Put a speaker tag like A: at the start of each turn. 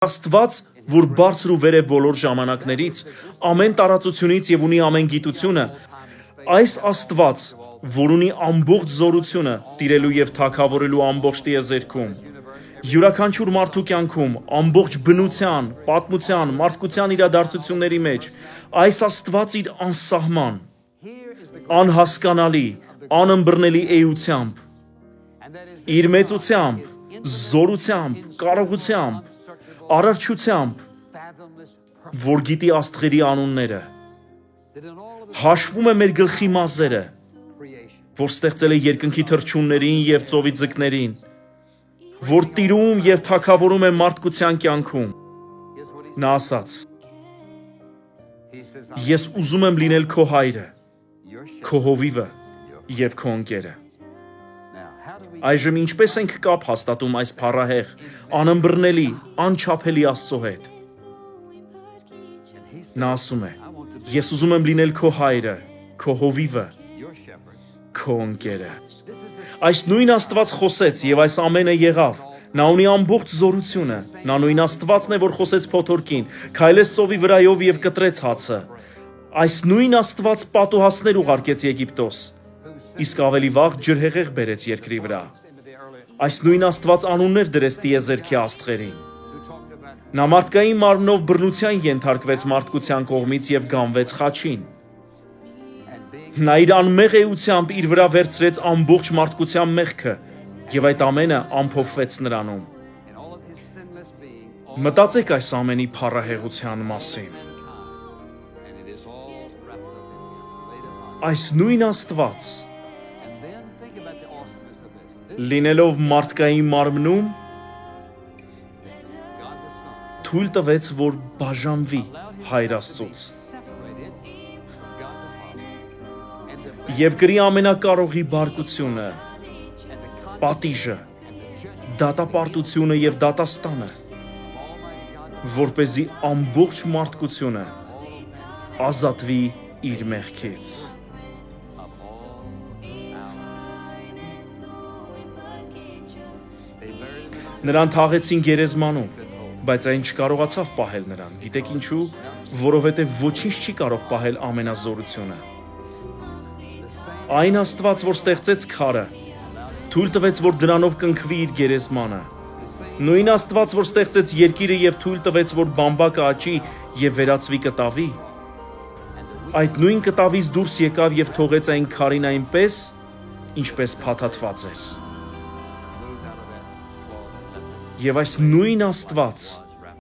A: Աստված, որ բարձր ու վեր է բոլոր ժամանակներից, ամեն տարածությունից եւ ունի ամեն գիտությունը, այս Աստված, որ ունի ամբողջ զորությունը, տիրելու եւ թագավորելու ամբողջ տիեզերքում, յուրաքանչյուր մարդու կյանքում, ամբողջ բնության, պատմության, մարդկության իրադարձությունների մեջ, այս Աստված իր անսահման, անհասկանալի, անըմբռնելի էությամբ, իր մեծությամբ, զորությամբ, կարողությամբ, արարչությամբ, որ գիտի աստղերի անունները, հաշվում է մեր գլխի մազերը, որ ստեղծել է երկնքի թռչուններին և ծովի ձկներին, որ տիրում և թագավորում է մարդկության կյանքում, նա ասաց. ես ուզում եմ լինել քո հայրը, քո հովիվը և քո ընկերը։ Այժմ ինչպես ենք կապ հաստատում այս փառահեղ, անըմբռնելի, անչափելի Աստծո հետ։ Նա ասում է. ես ուզում եմ լինել քո հայրը, քո հովիվը, քո ընկերը։ Այս նույն Աստված խոսեց և այս ամենը եղավ։ Նա ունի ամբողջ զորությունը։ Նա նույն Աստվածն է, որ խոսեց փոթորկին, քայլեց ծովի վրայով և կտրեց հացը։ Այս նույն Աստված պատուհասներ ուղարկեց Եգիպտոս, իսկ ավելի վաղ ջրհեղեղ բերեց երկրի վրա։ Այս նույն Աստված անուններ դրեց տիեզերքի աստղերին։ Նա մարդկային մարմնով բռնության ենթարկվեց մարդկության կողմից և գանվեց խաչին։ Նա իր անմեղ էությամբ իր վրա վերցրեց ամբողջ մարդկության մեղքը և այդ ամենը ամփոփվեց նրանում։ Մտածեք այս ամենի փառահեղության մասին։ Այս նույն Աստված, լինելով մարդկային մարմնում, թույլ տվեց, որ բաժանվի Հայր Աստծուց և կրի ամենակարողի բարկությունը, պատիժը, դատապարտությունը և դատաստանը, որպեսզի ամբողջ մարդկությունը ազատվի իր մեղքից։ Նրան թաղեցին գերեզմանում, բայց այն չկարողացավ պահել նրան։ Գիտեք ինչու՞։ Որովհետև ոչինչ չի կարող պահել ամենազորությունը։ Այն Աստված, որ ստեղծեց քարը, թույլ տվեց, որ դրանով կնքվի իր գերեզմանը։ Նույն Աստված, որ ստեղծեց երկիրը և թույլ տվեց, որ բամբակը աճի և վերածվի կտավի, այդ նույն կտավից դուրս եկավ և թողեց այն քարին այնպես, ինչպես փաթաթված էր։ Եվ այս նույն Աստված